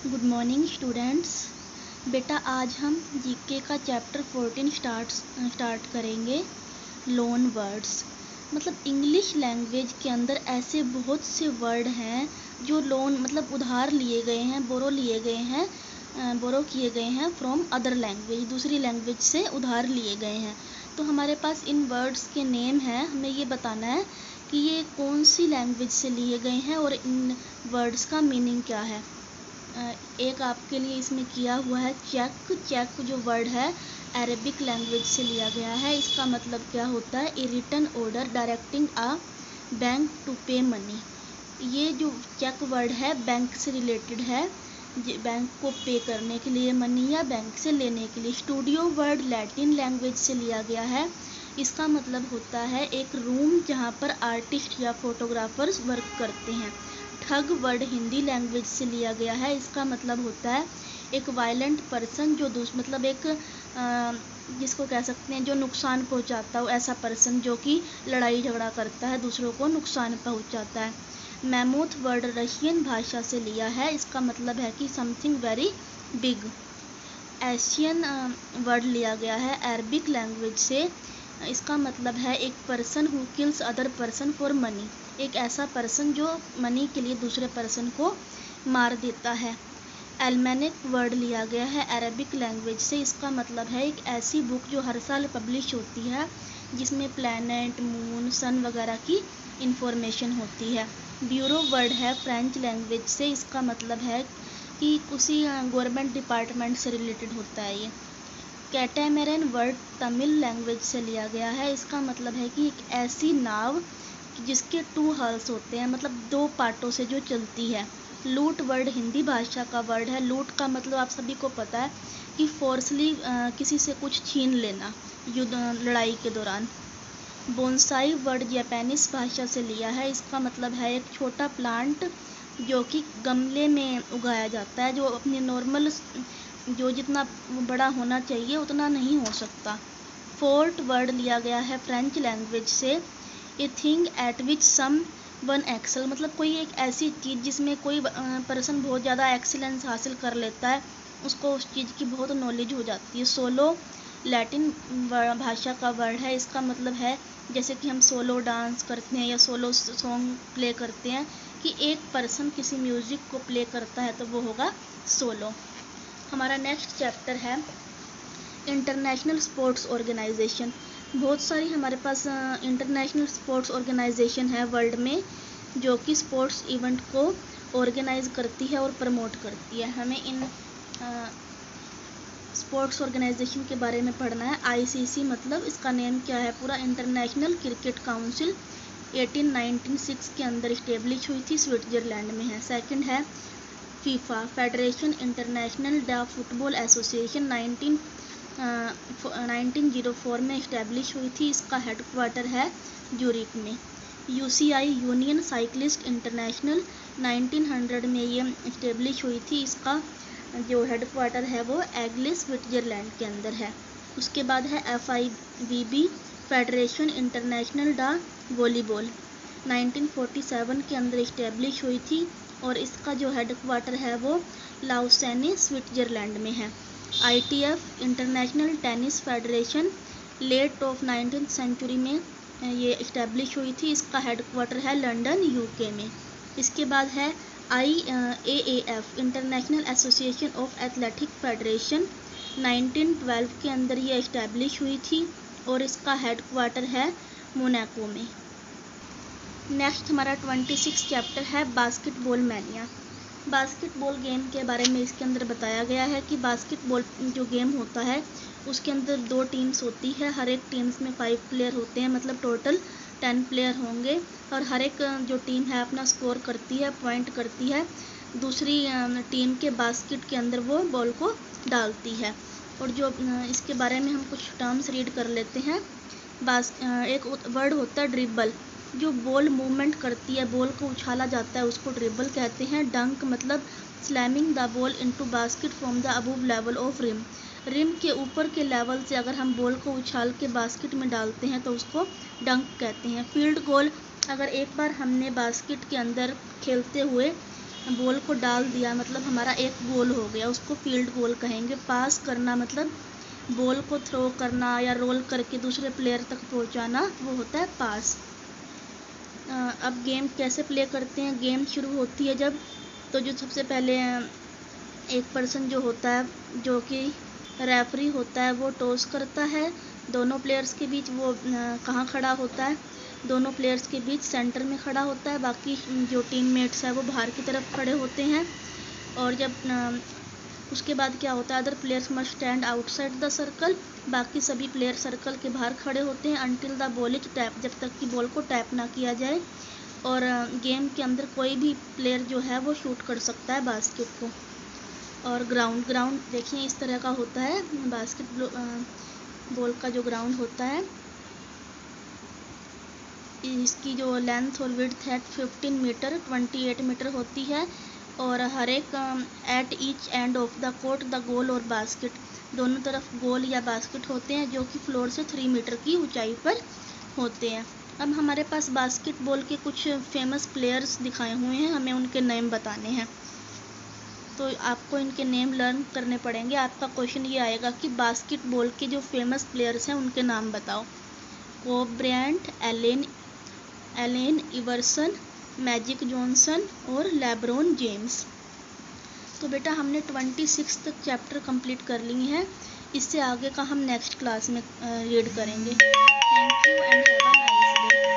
Good morning students. बेटा आज हम जीके का चैप्टर 14 स्टार्ट करेंगे। लोन वर्ड्स मतलब इंग्लिश लैंग्वेज के अंदर ऐसे बहुत से वर्ड हैं जो लोन मतलब उधार लिए गए हैं, बोरो किए गए हैं फ्रॉम अदर लैंग्वेज, दूसरी लैंग्वेज से उधार लिए गए हैं। तो हमारे पास इन वर्ड्स के नेम हैं, हमें ये बताना है कि ये कौन सी लैंग्वेज से लिए गए हैं और इन वर्ड्स का मीनिंग क्या है। एक आपके लिए इसमें किया हुआ है चेक जो वर्ड है अरेबिक लैंग्वेज से लिया गया है। इसका मतलब क्या होता है? A written order directing a bank to pay money. ये जो चेक वर्ड है बैंक से रिलेटेड है, बैंक को पे करने के लिए मनी या बैंक से लेने के लिए। स्टूडियो वर्ड लैटिन लैंग्वेज से लिया गया है। इसका मतलब होता है एक रूम जहाँ पर आर्टिस्ट या फोटोग्राफर्स वर्क करते हैं। ठग वर्ड हिंदी लैंग्वेज से लिया गया है। इसका मतलब होता है एक वायलेंट पर्सन जो मतलब एक जिसको कह सकते हैं जो नुकसान पहुंचाता हो, ऐसा पर्सन जो कि लड़ाई झगड़ा करता है, दूसरों को नुकसान पहुंचाता है। मैमोथ वर्ड रशियन भाषा से लिया है। इसका मतलब है कि something very big. Asian word लिया गया है अरबिक लैंग्वेज से। इसका मतलब है एक person who kills other person for money, एक ऐसा पर्सन जो मनी के लिए दूसरे पर्सन को मार देता है। एल्मेनिक वर्ड लिया गया है अरबिक लैंग्वेज से। इसका मतलब है एक ऐसी बुक जो हर साल पब्लिश होती है जिसमें प्लैनेट, मून, सन वगैरह की इंफॉर्मेशन होती है। ब्यूरो वर्ड है फ्रेंच लैंग्वेज से। इसका मतलब है कि किसी गवर्नमेंट डिपार्टमेंट से रिलेटेड होता है ये। कैटामैरन वर्ड तमिल लैंग्वेज से लिया गया है। इसका मतलब है कि एक ऐसी नाव जिसके 2 हल्स होते हैं, मतलब 2 पार्टों से जो चलती है। लूट वर्ड हिंदी भाषा का वर्ड है। लूट का मतलब आप सभी को पता है कि फोर्सली किसी से कुछ छीन लेना युद्ध लड़ाई के दौरान। बोनसाई वर्ड जापानीज भाषा से लिया है। इसका मतलब है एक छोटा प्लांट जो कि गमले में उगाया जाता है, जो अपने नॉर्मल जो जितना बड़ा होना चाहिए उतना नहीं हो सकता। फोर्ट वर्ड लिया गया है फ्रेंच लैंग्वेज से। A thing at which someone excel मतलब कोई एक ऐसी चीज़ जिसमें कोई पर्सन बहुत ज़्यादा एक्सीलेंस हासिल कर लेता है, उसको उस चीज़ की बहुत नॉलेज हो जाती है। सोलो लैटिन भाषा का वर्ड है। इसका मतलब है जैसे कि हम सोलो डांस करते हैं या सोलो सॉन्ग प्ले करते हैं, कि एक पर्सन किसी म्यूज़िक को प्ले करता है तो वो होगा सोलो। हमारा नेक्स्ट चैप्टर है इंटरनेशनल स्पोर्ट्स ऑर्गेनाइजेशन। बहुत सारी हमारे पास इंटरनेशनल स्पोर्ट्स ऑर्गेनाइजेशन है वर्ल्ड में जो कि स्पोर्ट्स इवेंट को ऑर्गेनाइज करती है और प्रमोट करती है। हमें इन स्पोर्ट्स ऑर्गेनाइजेशन के बारे में पढ़ना है। आईसीसी मतलब इसका नेम क्या है पूरा? इंटरनेशनल क्रिकेट काउंसिल 1896 के अंदर इस्टेब्लिश हुई थी, स्विट्जरलैंड में है। सेकंड है FIFA, federation international the football association 1904 में इस्टेब्लिश हुई थी। इसका हेडक्वार्टर है ज़ूरिक में। यूसीआई यूनियन साइक्लिस्ट इंटरनेशनल 1900 में ये इस्टेब्लिश हुई थी। इसका जो हेडक्वार्टर है वो एग्ले स्विट्जरलैंड के अंदर है। उसके बाद है FIVB, federation international the volleyball 1947 के अंदर इस्टेब्लिश हुई थी और इसका जो हेडक्वार्टर है वो लाउसेने स्विट्जरलैंड में है। ITF International Tennis Federation late of 19th century में ये इस्टेब्लिश हुई थी। इसका हेडक्वार्टर है लंदन UK में। इसके बाद है IAAF international association of athletic federation 1912 के अंदर ये इस्टेब्लिश हुई थी और इसका हेडक्वार्टर है मोनाको में। नेक्स्ट हमारा 26 चैप्टर है बास्केटबॉल मैनिया। बास्केटबॉल गेम के बारे में इसके अंदर बताया गया है कि बास्केटबॉल जो गेम होता है उसके अंदर 2 टीम्स होती है। हर एक टीम्स में 5 प्लेयर होते हैं, मतलब टोटल 10 प्लेयर होंगे और हर एक जो टीम है अपना स्कोर करती है, पॉइंट करती है, दूसरी टीम के बास्केट के अंदर वो बॉल को डालती है। और जो इसके बारे में हम कुछ टर्म्स रीड कर लेते हैं। एक वर्ड होता है ड्रिबल, जो बॉल मूवमेंट करती है, बॉल को उछाला जाता है, उसको ड्रिबल कहते हैं। डंक मतलब slamming the ball into basket from the above level of rim, rim के ऊपर के लेवल से अगर हम बॉल को उछाल के बास्केट में डालते हैं तो उसको डंक कहते हैं। फील्ड गोल, अगर एक बार हमने बास्केट के अंदर खेलते हुए बॉल को डाल दिया मतलब हमारा एक गोल हो गया, उसको फील्ड गोल कहेंगे। पास करना मतलब बॉल को थ्रो करना या रोल करके दूसरे प्लेयर तक पहुंचाना, वो होता है पास। अब गेम कैसे प्ले करते हैं। गेम शुरू होती है जब, तो जो सबसे पहले एक पर्सन जो होता है, जो कि रेफरी होता है, वो टॉस करता है दोनों प्लेयर्स के बीच। वो कहाँ खड़ा होता है, दोनों प्लेयर्स के बीच सेंटर में खड़ा होता है। बाकी जो टीममेट्स है वो बाहर की तरफ खड़े होते हैं। और जब उसके बाद क्या होता है, other players must stand outside the circle. बाकी सभी प्लेयर सर्कल के बाहर खड़े होते हैं until the ball is tap, जब तक कि बॉल को टैप ना किया जाए। और गेम के अंदर कोई भी प्लेयर जो है वो शूट कर सकता है बास्केट को। और ग्राउंड देखिए इस तरह का होता है, बास्केट बॉल का जो ग्राउंड होता है, इसकी जो लेंथ और विड्थ है 15 मीटर 28 मीटर होती है। और हर एक at each end of the court the goal और बास्केट, दोनों तरफ गोल या बास्केट होते हैं जो कि फ्लोर से 3 मीटर की ऊंचाई पर होते हैं। अब हमारे पास बास्केटबॉल के कुछ फेमस प्लेयर्स दिखाए हुए हैं, हमें उनके नेम बताने हैं। तो आपको इनके नेम लर्न करने पड़ेंगे। आपका क्वेश्चन ये आएगा कि बास्केटबॉल के जो फेमस प्लेयर्स हैं उनके नाम बताओ। कोब ब्रायंट, एलेन इवर्सन, मैजिक जॉनसन और लेब्रॉन जेम्स। तो बेटा हमने 26 तक चैप्टर कंप्लीट कर ली हैं। इससे आगे का हम नेक्स्ट क्लास में रीड करेंगे। Thank you and have a nice day.